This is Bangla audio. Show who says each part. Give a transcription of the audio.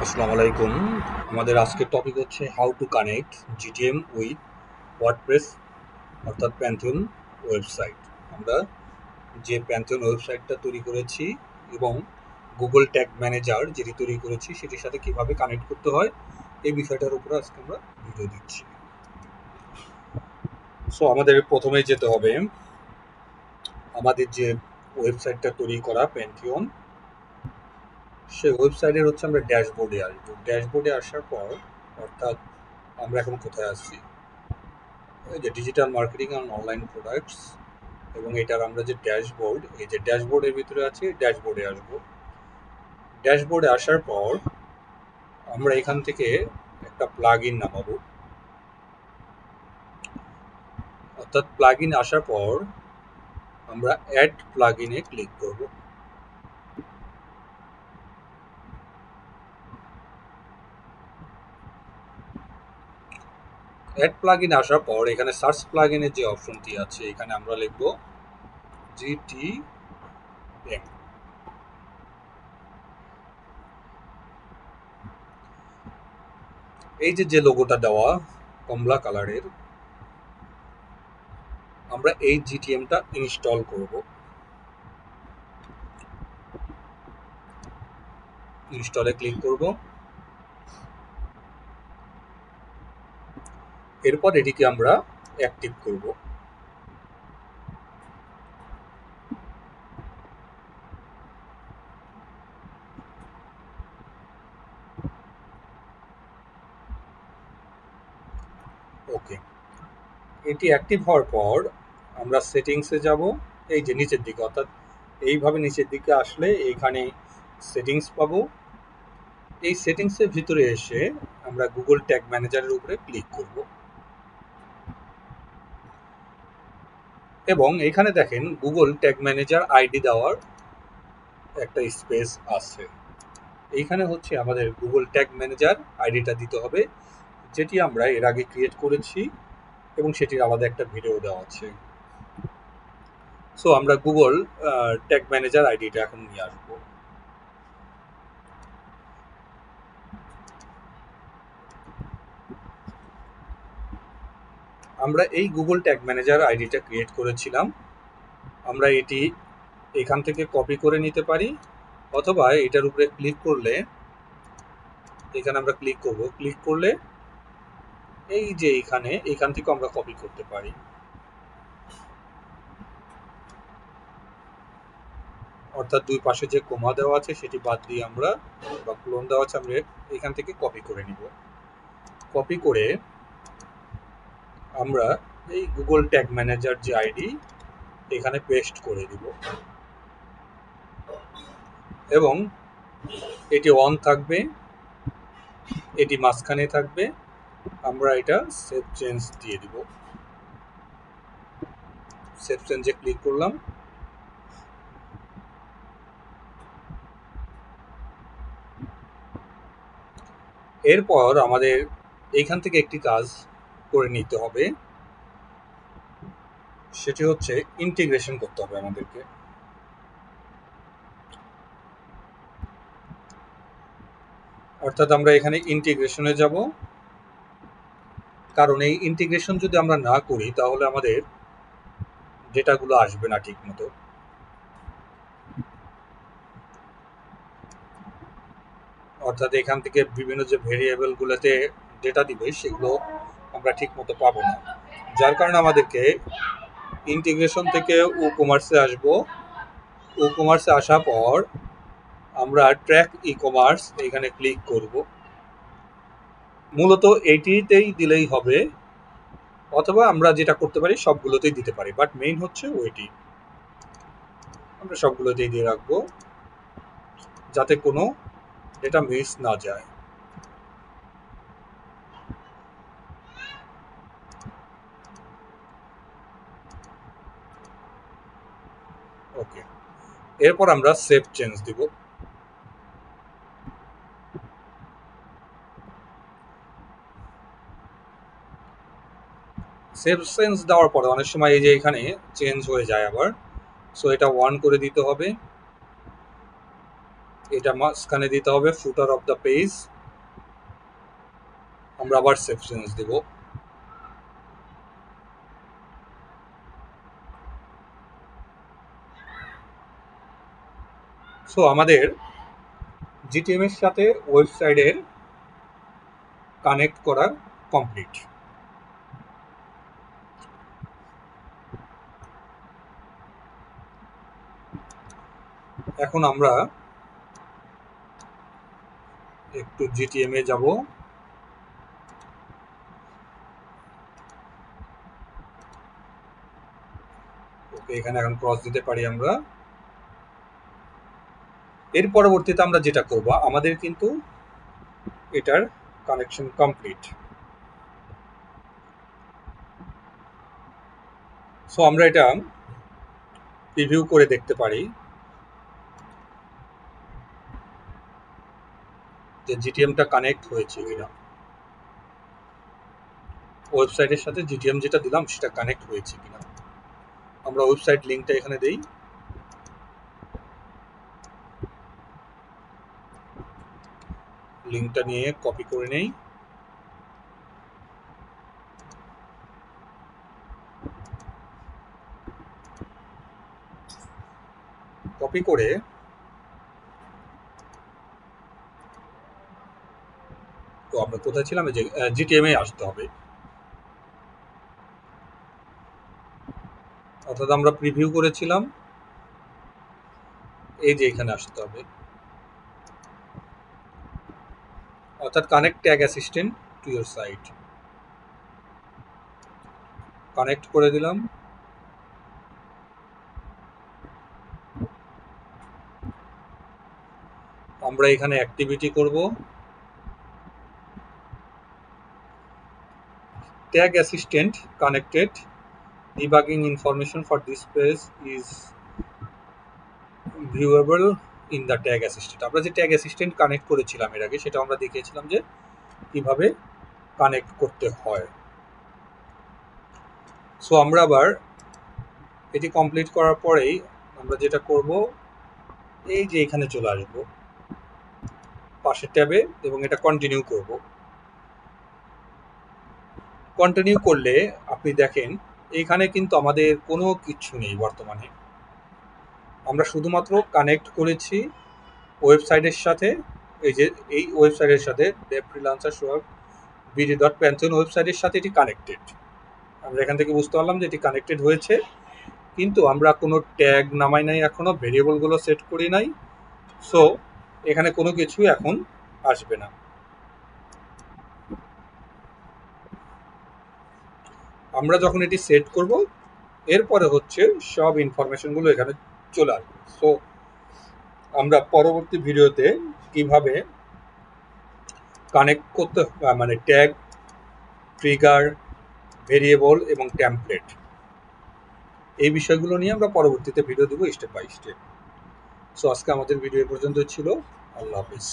Speaker 1: আসসালামু আলাইকুম। আমাদের আজকের টপিক হচ্ছে how to connect GTM with WordPress অর্থাৎ প্যান্থিয়ন ওয়েবসাইট। আমরা যে প্যান্থিয়ন ওয়েবসাইটটা তৈরি করেছি এবং গুগল ট্যাগ ম্যানেজার যেটি তৈরি করেছি সেটির সাথে কিভাবে কানেক্ট করতে হয় এই বিষয়টার উপরে আজকে আমরা ভিডিও দিচ্ছি। সো আমাদের প্রথমে যেতে হবে আমাদের যে ওয়েবসাইটটা তৈরি করা প্যান্থিয়ন, সেই ওয়েবসাইটের হচ্ছে আমরা ড্যাশবোর্ডে আসবো। ড্যাশবোর্ডে আসার পর অর্থাৎ আমরা এখন কোথায় আসছি, এই যে digital marketing and online products, এবং এটার আমরা যে ড্যাশবোর্ড, এই যে ড্যাশবোর্ডের ভিতরে আছে, ড্যাশবোর্ডে আসবো। ড্যাশবোর্ডে আসার পর আমরা এখান থেকে একটা প্লাগ ইন নামাবো। অর্থাৎ প্লাগ ইন আসার পর আমরা অ্যাড প্লাগ ইনে ক্লিক করব। অ্যাড প্লাগ ইন আসার পর এখানে সার্চ প্লাগ ইনের যে অপশনটি আছে এখানে আমরা লিখব জিটিএম। এই যে লোগোটা দেওয়া কমলা কালারের, আমরা এই জিটিএমটা ইনস্টল করব। ইনস্টলে ক্লিক করব। এরপর এটিকে আমরা অ্যাক্টিভ করব। ওকে, এটি অ্যাক্টিভ হওয়ার পর আমরা সেটিংসে যাব। এই যে নিচের দিকে, অর্থাৎ এইভাবে নিচের দিকে আসলে এইখানে সেটিংস পাবো। এই সেটিংসের ভিতরে এসে আমরা গুগল ট্যাগ ম্যানেজারের উপরে ক্লিক করব এবং এখানে দেখেন গুগল ট্যাগ ম্যানেজার আইডি দেওয়ার একটা স্পেস আছে। এইখানে হচ্ছে আমাদের গুগল ট্যাগ ম্যানেজার আইডিটা দিতে হবে, যেটি আমরা এর আগে ক্রিয়েট করেছি এবং সেটির আলাদা একটা ভিডিও দেওয়া আছে। সো আমরা গুগল ট্যাগ ম্যানেজার আইডিটা এখন নিয়ে আসবো। আমরা এই গুগল ট্যাগ ম্যানেজার আইডিটা ক্রিয়েট করেছিলাম। আমরা এটি এখান থেকে কপি করে নিতে পারি, অথবা এটার উপরে ক্লিক করলে, এখানে আমরা ক্লিক করব, ক্লিক করলে এই যে এখান থেকে আমরা কপি করতে পারি। অর্থাৎ দুই পাশে যে কোমা দেওয়া আছে সেটি বাদ দিয়ে আমরা, বা ক্লোন দেওয়া আছে, আমরা এখান থেকে কপি করে নিব। কপি করে আমরা এই গুগল ট্যাগ ম্যানেজার যে আইডি এখানে পেস্ট করে দিব এবং এটি অন থাকবে, এটি মাঝখানে থাকবে। আমরা এটা সেভ চেঞ্জ দিয়ে দিব। সেভ চেঞ্জে ক্লিক করলাম। এরপর আমাদের এইখান থেকে একটি কাজ করে নিতে হবে, সেটি হচ্ছে ইন্টিগ্রেশন করতে হবে আমাদেরকে। অর্থাৎ আমরা এখানে ইন্টিগ্রেশনে যাব, কারণ এই ইন্টিগ্রেশন যদি আমরা না করি তাহলে আমাদের ডেটাগুলো আসবে না ঠিক মতো। অর্থাৎ এখান থেকে বিভিন্ন যে ভেরিয়েবলগুলোতে ডেটা দিবে সেগুলো আমরা ঠিক মতো পাবো না, যার কারণে আমাদেরকে ইন্টিগ্রেশন থেকে ও কমার্সে আসবো। ও কমার্সে আসার পর আমরা ট্র্যাক ই কমার্স এখানে ক্লিক করব। মূলত এইটিতেই দিলেই হবে, অথবা আমরা যেটা করতে পারি সবগুলোতেই দিতে পারি, বাট মেইন হচ্ছে ওইটি। আমরা সবগুলোতেই দিয়ে রাখবো যাতে কোনো ডেটা মিস না যায়। ওকে, এরপর আমরা সেভ চেঞ্জ দিব। সেভ চেঞ্জ দেওয়ার পরে অনেক সময় এই যে এখানে চেঞ্জ হয়ে যায় আবার, সো এটা 1 করে দিতে হবে। এটা মাঝখানে দিতে হবে ফুটার অফ দ্য পেজ। আমরা আবার সেভ চেঞ্জ দেব। সো আমাদের জিটিএম এর সাথে ওয়েবসাইটের কানেক্ট করা কমপ্লিট। এখন আমরা একটু জিটিএম এ যাব। ওকে, এখানে এখন ক্রস দিতে পারি আমরা। এর পরবর্তীতে আমরা যেটা করব, আমাদের কিন্তু এটার কানেকশন কমপ্লিট। সো আমরা এটা প্রিভিউ করে দেখতে পারি যে জিটিএমটা কানেক্ট হয়েছে কিনা। ওয়েবসাইটের সাথে জিটিএম যেটা দিলাম সেটা কানেক্ট হয়েছে কিনা। আমরা ওয়েবসাইট লিঙ্কটা এখানে দেই। লিঙ্কটা নিয়ে কপি করে নেই। কপি করে তো আমরা কোথায় ছিলাম, যে জিটিএম এ আসতে হবে। অর্থাৎ আমরা প্রিভিউ করেছিলাম, এই যে এখানে আসতে হবে। অর্থাৎ connect tag assistant to your site. Connect করে দিলাম। আমরা এখানে অ্যাক্টিভিটি করব। Tag assistant connected, debugging information for this page is viewable in the tag assistant. আমরা যে ট্যাগ অ্যাসিস্ট্যান্ট কানেক্ট করেছিলাম এর আগে, সেটা আমরা দেখিয়েছিলাম যে কিভাবে কানেক্ট করতে হয়। সো আমরা আবার এটি কমপ্লিট করার পরেই আমরা যেটা করব, এই যে এখানে চলে আসব পাশের ট্যাবে এবং এটা কন্টিনিউ করব। কন্টিনিউ করলে আপনি দেখেন এখানে কিন্তু আমাদের কোনো কিছু নেই বর্তমানে। আমরা শুধুমাত্র কানেক্ট করেছি ওয়েবসাইটের সাথে। এই যে এই ওয়েবসাইটের সাথে devfreelancer.bd.pantone ওয়েবসাইটের সাথে এটি কানেক্টেড। আমরা এখান থেকে বুঝতে পারলাম যে এটি কানেক্টেড হয়েছে, কিন্তু আমরা কোনো ট্যাগ নামাই নাই, এখনো ভেরিয়েবলগুলো সেট করি নাই। সো এখানে কোনো কিছু এখন আসবে না। আমরা যখন এটি সেট করব, এরপরে হচ্ছে সব ইনফরমেশনগুলো এখানে চলে আসবে। সো আমরা পরবর্তী ভিডিওতে কিভাবে কানেক্ট করতে, মানে ট্যাগ, ট্রিগার, ভেরিয়েবল এবং টেমপ্লেট, এই বিষয়গুলো নিয়ে আমরা পরবর্তীতে ভিডিও দেবো স্টেপ বাই স্টেপ। সো আজকে আমাদের ভিডিও পর্যন্ত ছিল। আল্লাহ হাফিজ।